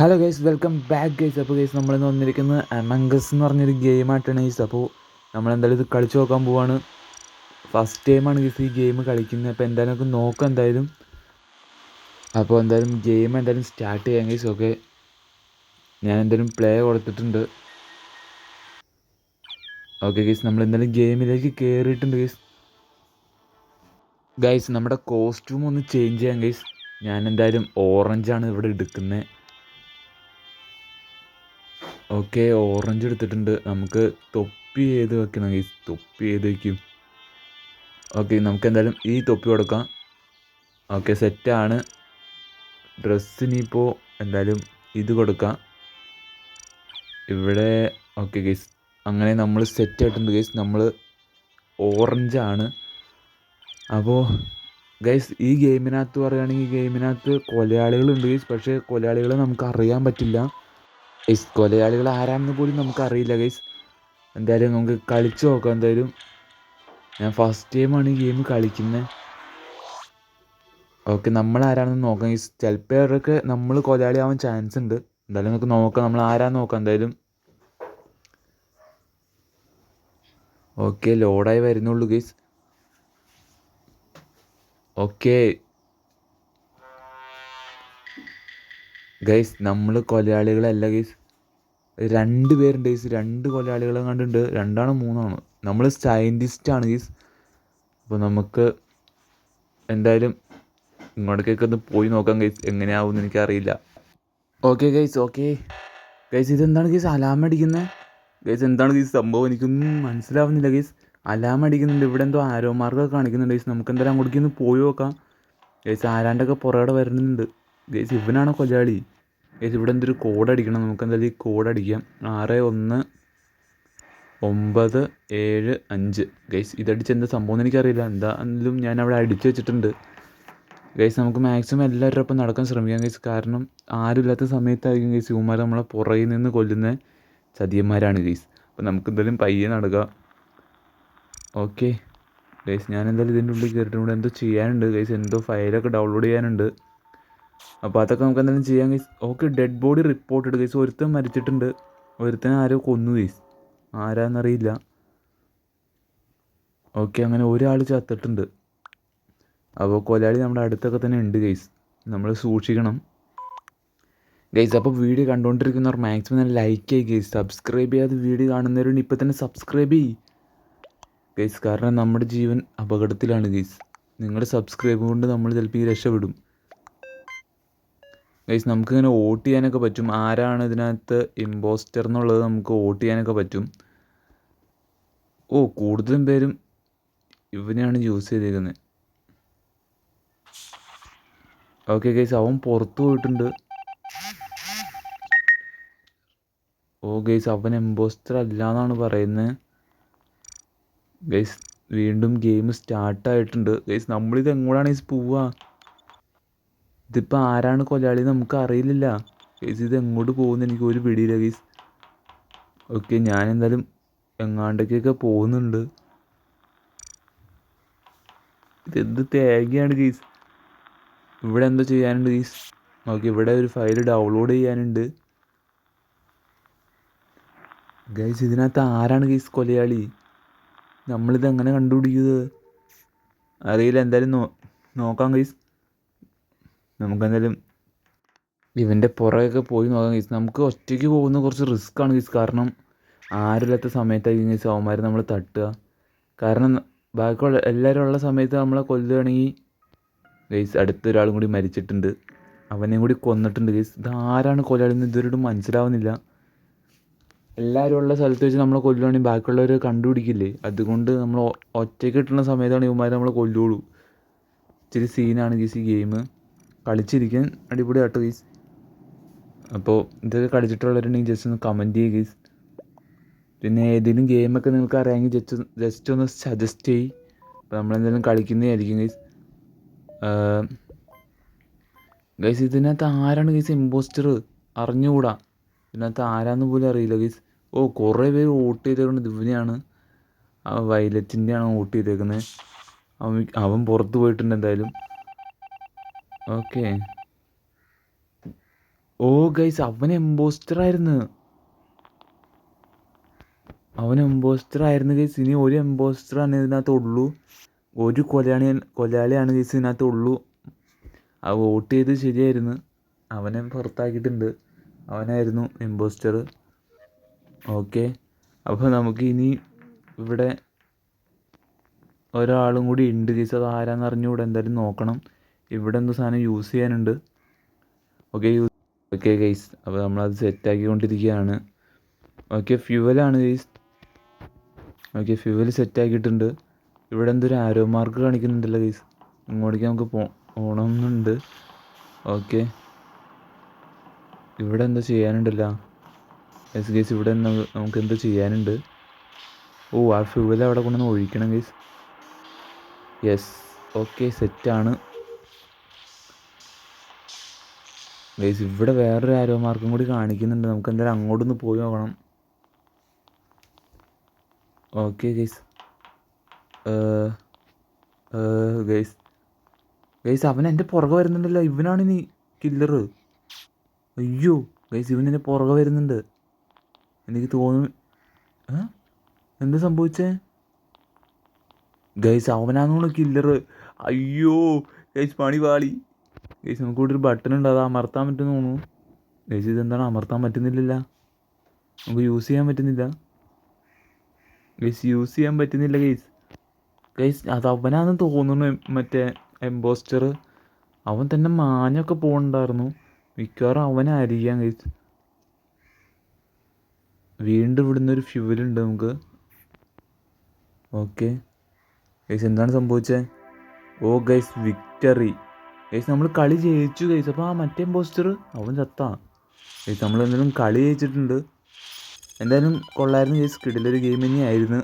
Hello guys, welcome back guys. അപ്പോൾ guys നമ്മളിന്ന് വന്നിരിക്കുന്നത് അമംഗസ് എന്ന് പറഞ്ഞൊരു ഗെയിമായിട്ടാണ് ഗൈസ്. അപ്പോൾ നമ്മളെന്തായാലും ഇത് കളിച്ച് നോക്കാൻ പോവാണ്. ഫസ്റ്റ് ടൈമാണ് ഗൈസ് ഈ ഗെയിം കളിക്കുന്നത്. അപ്പോൾ എന്തായാലും നമുക്ക് നോക്കാം എന്തായാലും. അപ്പോൾ എന്തായാലും ഗെയിം എന്തായാലും സ്റ്റാർട്ട് ചെയ്യാം ഗൈസ്. ഓക്കെ, ഞാൻ എന്തായാലും പ്ലേ കൊടുത്തിട്ടുണ്ട്. ഓക്കെ ഗൈസ്, നമ്മളെന്തായാലും ഗെയിമിലേക്ക് കയറിയിട്ടുണ്ട് ഗൈസ്. ഗൈസ് നമ്മുടെ കോസ്റ്റ്യൂം ഒന്ന് ചേഞ്ച് ചെയ്യാം ഗൈസ്. ഞാൻ എന്തായാലും ഓറഞ്ചാണ് ഇവിടെ എടുക്കുന്നത്. ഓക്കെ, ഓറഞ്ച് എടുത്തിട്ടുണ്ട്. നമുക്ക് തൊപ്പി ഏത് വെക്കണം ഗൈസ്? തൊപ്പി ഏത് വയ്ക്കും? ഓക്കെ, നമുക്ക് എന്തായാലും ഈ തൊപ്പി കൊടുക്കാം. ഓക്കെ, സെറ്റാണ്. ഡ്രസ്സിനിപ്പോൾ എന്തായാലും ഇത് കൊടുക്കാം ഇവിടെ. ഓക്കെ ഗൈസ്, അങ്ങനെ നമ്മൾ സെറ്റ് ആയിട്ടുണ്ട് ഗൈസ്. നമ്മൾ ഓറഞ്ചാണ്. അപ്പോൾ ഗൈസ് ഈ ഗെയിമിനകത്ത് പറയുകയാണെങ്കിൽ ഗെയിമിനകത്ത് കൊലയാളികളുണ്ട് ഗൈസ്. പക്ഷേ കൊലയാളികളെ നമുക്ക് അറിയാൻ പറ്റില്ല ഗൈസ്. കൊലയാളികൾ ആരാണെന്ന് പോലും നമുക്കറിയില്ല ഗൈസ്. എന്തായാലും നമുക്ക് കളിച്ച് നോക്കാം എന്തായാലും. ഞാൻ ഫസ്റ്റ് ടൈമാണ് ഈ ഗെയിം കളിക്കുന്നത്. ഓക്കെ, നമ്മൾ ആരാണെന്ന് നോക്കാം ഗൈസ്. ചിലപ്പോൾ അവരൊക്കെ നമ്മൾ കൊലയാളി ആവാൻ ചാൻസ് ഉണ്ട്. എന്തായാലും നമുക്ക് നോക്കാം നമ്മൾ ആരാന്ന് നോക്കാം എന്തായാലും. ഓക്കെ, ലോഡായി വരുന്നുള്ളൂ ഗൈസ്. ഓക്കെ ഗൈസ്, നമ്മൾ കൊലയാളികളല്ല ഗൈസ്. 2 പേരുണ്ട് ഗൈസ്. 2 കൊലയാളികളെ കണ്ടിട്ടുണ്ട്. 2ആണോ 3ആണോ? നമ്മൾ സയൻറ്റിസ്റ്റാണ് ഗൈസ്. അപ്പോൾ നമുക്ക് എന്തായാലും ഇങ്ങോട്ടേക്കൊക്കെ ഒന്ന് പോയി നോക്കാം ഗൈസ്. എങ്ങനെയാവുമെന്ന് എനിക്കറിയില്ല. ഓക്കെ ഗൈസ്, ഓക്കെ ഗൈസ്, ഇതെന്താണ് ഗൈസ് അലാം അടിക്കുന്നത്? ഗൈസ് എന്താണ് ഗൈസ് സംഭവം? എനിക്കൊന്നും മനസ്സിലാവുന്നില്ല ഗൈസ്. അലാം അടിക്കുന്നുണ്ട്. ഇവിടെ എന്തോ ആരോ മാർക്കൊക്കെ കാണിക്കുന്നുണ്ട് ഗൈസ്. നമുക്ക് എന്തായാലും അങ്ങോട്ടേക്ക് ഒന്ന് പോയി നോക്കാം ഗൈസ്. ആരാണ്ടൊക്കെ പുറകെ വരുന്നുണ്ട് ഗൈസ്. ഇവനാണോ കൊലയാളി? ഗൈസ് ഇവിടെ എന്തൊരു കോഡ് അടിക്കണം. നമുക്ക് എന്തായാലും ഈ കോഡ് അടിക്കാം. 619775 ഗൈസ്. ഇതടിച്ച് എന്താ സംഭവം എന്ന് എനിക്കറിയില്ല. എന്തായാലും ഞാൻ അവിടെ അടിച്ചു വെച്ചിട്ടുണ്ട് ഗൈസ്. നമുക്ക് മാക്സിമം എല്ലാവരുടെ ഒപ്പം നടക്കാൻ ശ്രമിക്കാം ഗൈസ്. കാരണം ആരുമില്ലാത്ത സമയത്തായിരിക്കും ഗൈസ് ഇവന്മാർ നമ്മളെ പുറകിൽ നിന്ന് കൊല്ലുന്ന ചതിയന്മാരാണ് ഗൈസ്. അപ്പോൾ നമുക്ക് എന്തായാലും പയ്യെ നടക്കാം. ഓക്കെ ഗൈസ്, ഞാൻ എന്തായാലും ഇതിൻ്റെ ഉള്ളിൽ കയറിയിട്ട് ഇവിടെ എന്തോ ചെയ്യാനുണ്ട് ഗൈസ്. എന്തോ ഫയലൊക്കെ ഡൗൺലോഡ് ചെയ്യാനുണ്ട്. അപ്പോൾ അതൊക്കെ നമുക്ക് എന്തായാലും ചെയ്യാം guys. Okay, dead body report guys. ഒരുത്തൻ മരിച്ചിട്ടുണ്ട്. ഒരുത്തനെ ആരോ കൊന്നു ഗൈസ്. ആരാന്നറിയില്ല. ഓക്കെ, അങ്ങനെ ഒരാൾ ചത്തിട്ടുണ്ട്. അപ്പോൾ കൊലയാളി നമ്മുടെ അടുത്തൊക്കെ തന്നെ ഉണ്ട് ഗൈസ്. നമ്മൾ സൂക്ഷിക്കണം ഗൈസ്. അപ്പോൾ വീഡിയോ കണ്ടുകൊണ്ടിരിക്കുന്നവർ മാക്സിമം തന്നെ ലൈക്ക് ചെയ്യുക ഗൈസ്. സബ്സ്ക്രൈബ് ചെയ്യാതെ വീഡിയോ കാണുന്നവരുണ്ട് ഇപ്പോൾ തന്നെ സബ്സ്ക്രൈബ് ചെയ്യ് ഗൈസ്. കാരണം നമ്മുടെ ജീവൻ അപകടത്തിലാണ് ഗൈസ്. നിങ്ങളുടെ സബ്സ്ക്രൈബ് കൊണ്ട് നമ്മൾ ചിലപ്പോൾ ഈ രക്ഷപ്പെടും ഗൈസ്. നമുക്കിങ്ങനെ വോട്ട് ചെയ്യാനൊക്കെ പറ്റും. ആരാണ് ഇതിനകത്ത് ഇമ്പോസ്റ്റർ എന്നുള്ളത് നമുക്ക് വോട്ട് ചെയ്യാനൊക്കെ പറ്റും. ഓ, കൂടുതലും പേരും ഇവനെയാണ് യൂസ് ചെയ്തേക്കുന്നത്. ഓക്കെ ഗൈസ്, അവൻ പുറത്തു പോയിട്ടുണ്ട്. ഓ ഗൈസ്, അവൻ ഇമ്പോസ്റ്റർ അല്ല എന്നാണ് പറയുന്നത് ഗൈസ്. വീണ്ടും ഗെയിം സ്റ്റാർട്ടായിട്ടുണ്ട് ഗൈസ്. നമ്മളിത് എങ്ങോട്ടാണ് ഗൈസ് പോവുക? ഇതിപ്പോൾ ആരാണ് കൊലയാളി നമുക്ക് അറിയില്ല ഗൈസ്. ഇത് എങ്ങോട്ട് പോകുന്നു എനിക്ക് ഒരു പിടിയില്ല ഗൈസ്. ഓക്കെ, ഞാൻ എന്തായാലും എങ്ങാണ്ടേക്കൊക്കെ പോകുന്നുണ്ട്. ഇതെന്ത് തേങ്ങയാണ് ഗൈസ്. ഇവിടെ എന്തോ ചെയ്യാനുണ്ട് ഗൈസ്. ഓക്കെ, ഇവിടെ ഒരു ഫയൽ ഡൗൺലോഡ് ചെയ്യാനുണ്ട് ഗൈസ്. ഇതിനകത്ത് ആരാണ് ഗൈസ് കൊലയാളി? നമ്മളിത് എങ്ങനെ കണ്ടുപിടിക്കുന്നത് അറിയില്ല. എന്തായാലും നോക്കാം ഗൈസ്. നമുക്കെന്തായാലും ഇവൻ്റെ പുറകെയൊക്കെ പോയി നോക്കാം ഗൈസ്. നമുക്ക് ഒറ്റയ്ക്ക് പോകുന്ന കുറച്ച് റിസ്ക് ആണ് ഗൈസ്. കാരണം ആരില്ലാത്ത സമയത്തായിരിക്കും ഗൈസ് അവന്മാർ നമ്മൾ തട്ടുക. കാരണം ബാക്കിയുള്ള എല്ലാവരും ഉള്ള സമയത്ത് നമ്മളെ കൊല്ലുകയാണെങ്കിൽ ഗൈസ് അടുത്തൊരാളും കൂടി മരിച്ചിട്ടുണ്ട്. അവനെയും കൂടി കൊന്നിട്ടുണ്ട് ഗൈസ്. ഇത് ആരാണ് കൊലയാളിന്ന് ഇതുവരെയും മനസ്സിലാവുന്നില്ല. എല്ലാവരും ഉള്ള സ്ഥലത്ത് വെച്ച് നമ്മളെ കൊല്ലുകയാണെങ്കിൽ ബാക്കിയുള്ളവർ കണ്ടുപിടിക്കില്ലേ. അതുകൊണ്ട് നമ്മൾ ഒറ്റയ്ക്ക് കിട്ടുന്ന സമയത്താണ് ഇവന്മാർ നമ്മളെ കൊല്ലുള്ളൂ. ഇച്ചിരി സീനാണ് ഗീസ് ഈ ഗെയിം. കളിച്ചിരിക്കാൻ അടിപൊളിയാട്ടോ ഗീസ്. അപ്പോൾ ഇതൊക്കെ കളിച്ചിട്ടുള്ളവരുണ്ടെങ്കിൽ ജസ്റ്റ് ഒന്ന് കമൻറ്റ് ചെയ്യുക ഗീസ്. പിന്നെ ഏതെങ്കിലും ഗെയിമൊക്കെ നിങ്ങൾക്ക് അറിയാമെങ്കിൽ ജസ്റ്റ് ഒന്ന് സജസ്റ്റ് ചെയ്യ്. അപ്പോൾ നമ്മളെന്തെങ്കിലും കളിക്കുന്നതായിരിക്കും ഗൈസ്. ഗൈസ് ഇതിനകത്ത് ആരാണ് ഗൈസ് ഇമ്പോസ്റ്റർ? അറിഞ്ഞുകൂടാ. ഇതിനകത്ത് ആരാന്ന് പോലും അറിയില്ല ഗൈസ്. ഓ, കുറേ പേര് വോട്ട് ചെയ്തേക്കുന്നത് ഇവനെയാണ്. ആ വയലറ്റിൻ്റെയാണ് വോട്ട് ചെയ്തേക്കുന്നത്. അവൻ പുറത്ത് പോയിട്ടുണ്ട് എന്തായാലും. ഓക്കെ ഓ ഗൈസ് അവൻ എംബോസ്റ്റർ ആയിരുന്നു. ഗൈസ്. ഇനി ഒരു എംബോസ്റ്ററാണ് ഇതിനകത്തുള്ളൂ. ഒരു കൊലയാളിയാണ് ഗൈസ് ഇതിനകത്തുള്ളൂ. ആ വോട്ട് ചെയ്ത് ശരിയായിരുന്നു. അവനെ പുറത്താക്കിയിട്ടുണ്ട്. അവനായിരുന്നു ഇമ്പോസ്റ്റർ. ഓക്കെ, അപ്പോൾ നമുക്ക് ഇനി ഇവിടെ ഒരാളും കൂടി ഉണ്ട് ഗൈസ്. അത് ആരാന്ന് അറിഞ്ഞുകൂടെ, എന്തായാലും നോക്കണം. ഇവിടെ എന്തോ സാധനം യൂസ് ചെയ്യാനുണ്ട്. ഓക്കെ ഗൈസ്, അപ്പോൾ നമ്മളത് സെറ്റാക്കിക്കൊണ്ടിരിക്കുകയാണ്. ഓക്കെ, ഫ്യൂവലാണ് ഗൈസ്. ഓക്കെ, ഫ്യൂവൽ സെറ്റാക്കിയിട്ടുണ്ട്. ഇവിടെ എന്തൊരു ആരോ മാർക്ക് കാണിക്കുന്നുണ്ടല്ലോ ഗൈസ്. ഇങ്ങോട്ടേക്ക് നമുക്ക് പോകണമെന്നുണ്ട്. ഓക്കെ, ഇവിടെ എന്താ ചെയ്യാനുണ്ടല്ലോ. യെസ് ഗൈസ്, ഇവിടെ നമുക്ക് എന്തോ ചെയ്യാനുണ്ട്. ഓ, ആ ഫ്യൂവൽ അവിടെ കൊണ്ടുവന്ന് ഒഴിക്കണം ഗൈസ്. യെസ്, ഓക്കെ, സെറ്റാണ് ഗൈസ്. ഇവിടെ വേറൊരു ആരോ മാർക്കും കൂടി കാണിക്കുന്നുണ്ട്. നമുക്ക് എന്തായാലും അങ്ങോട്ടൊന്ന് പോയി നോക്കണം. Okay guys. ഗൈസ് അവൻ എൻ്റെ പുറകെ വരുന്നുണ്ടല്ലോ. ഇവനാണ് നീ കില്ലർ. അയ്യോ ഗൈസ്, ഇവൻ എൻ്റെ പുറകെ വരുന്നുണ്ട്. എനിക്ക് തോന്നുന്നു എന്താ സംഭവിച്ചേ ഗൈസ്? അവനാണെന്ന് കില്ലർ. അയ്യോ ഗൈസ്, പണി പാളി ഗൈസ്. നമുക്ക് ഇവിടെ ഒരു ബട്ടൺ ഉണ്ട്, അത് അമർത്താൻ പറ്റുമെന്ന് തോന്നുന്നു ഗൈസ്. ഇതെന്താണ് അമർത്താൻ പറ്റുന്നില്ല? നമുക്ക് യൂസ് ചെയ്യാൻ പറ്റുന്നില്ല ഗൈസ്. ഗൈസ് അത് അവനാണെന്ന് തോന്നുന്നു, മറ്റേ എംബോസ്റ്റർ. അവൻ തന്നെ മാഞ്ഞൊക്കെ പോകണ്ടായിരുന്നു. മിക്കവാറും അവനായിരിക്കാം ഗൈസ്. വീണ്ടും ഇവിടുന്ന് ഒരു ഫ്യൂവലുണ്ട് നമുക്ക്. ഓക്കെ ഗൈസ്, എന്താണ് സംഭവിച്ചത്? ഓ ഗൈസ്, വിക്ടറി ഗൈസ്. നമ്മൾ കളി ജയിച്ചു ഗൈസ്. അപ്പോൾ ആ മറ്റേ എംബോസ്റ്റർ അവൻ ചത്താ ഗൈസ്. നമ്മൾ എന്തായാലും കളി ജയിച്ചിട്ടുണ്ട്. എന്തായാലും കൊള്ളായിരുന്നു ഗൈസ്. കിടിലൊരു ഗെയിം തന്നെയായിരുന്നു.